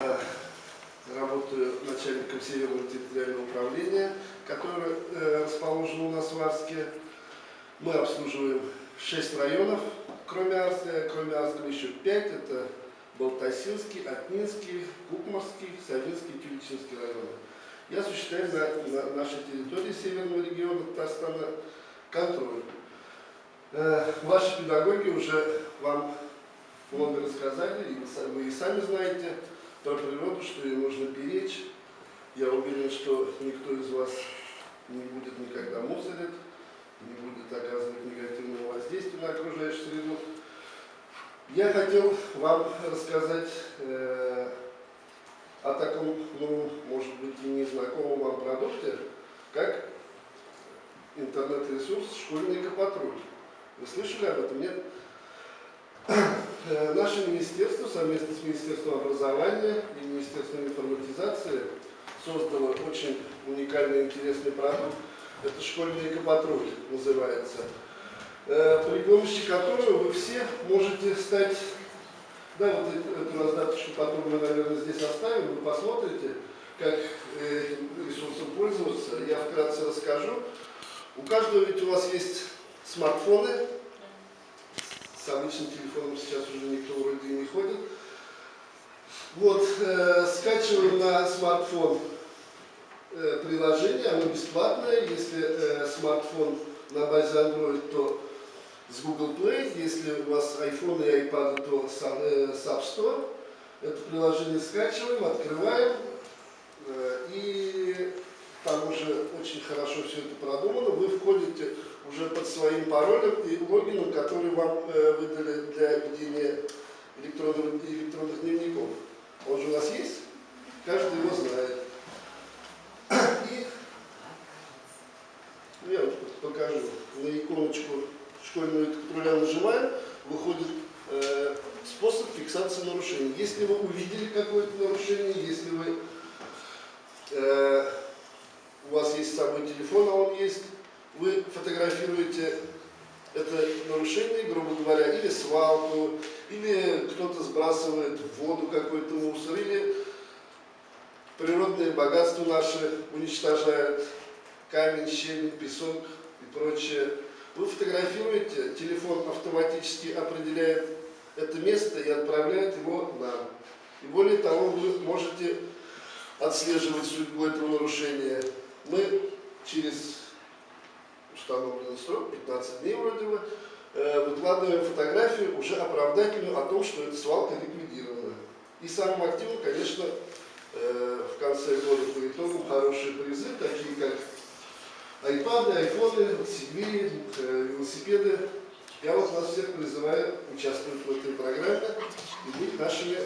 Работаю начальником Северного территориального управления, которое расположено у нас в Арске. Мы обслуживаем 6 районов, кроме Арска еще 5. Это Балтасинский, Атнинский, Кукмарский, Савинский и Тюльчинский районы. Я осуществляю на нашей территории Северного региона Татарстана контроль. Ваши педагоги уже вам много рассказали, и вы и сами знаете про природу, что ее нужно беречь. Я уверен, что никто из вас не будет никогда мусорить, не будет оказывать негативного воздействия на окружающую среду. Я хотел вам рассказать о таком, может быть, и незнакомом вам продукте, как интернет-ресурс «Школьный экопатруль». Вы слышали об этом, нет? Наше министерство совместно с Министерством образования и Министерством информатизации создало очень уникальный и интересный продукт. Это «Школьный экопатруль» называется, при помощи которого вы все можете стать... Да, вот эту раздаточку потом мы, наверное, здесь оставим, вы посмотрите, как этим ресурсом пользоваться. Я вкратце расскажу. У каждого ведь у вас есть смартфоны. С обычным телефоном сейчас уже никто вроде и не ходит. Вот, скачиваем на смартфон приложение, оно бесплатное. Если смартфон на базе Android, то с Google Play. Если у вас iPhone и iPad, то с App Store. Это приложение скачиваем, открываем. И там уже очень хорошо все это продумано. Вы входите уже под своим паролем и логином, который вам выдали для ведения электронных дневников. Он же у нас есть, каждый его знает. И я вот покажу. На иконочку «Школьного экопатруля» нажимаем, выходит способ фиксации нарушений. Если вы увидели какое-то нарушение, если вы, у вас есть с собой телефон, а он есть, вы фотографируете это нарушение, грубо говоря, или свалку, или кто-то сбрасывает в воду какой-то мусор, или природные богатства наши уничтожают, камень, щебень, песок и прочее. Вы фотографируете, телефон автоматически определяет это место и отправляет его нам. И более того, вы можете отслеживать судьбу этого нарушения. Мы через установленный срок, 15 дней вроде бы, выкладываем фотографию уже оправдательную о том, что эта свалка ликвидирована. И самым активным, конечно, в конце года по итогам хорошие призы, такие как iPad, айфоны, CD, велосипеды. Я вот вас всех призываю участвовать в этой программе и быть нашими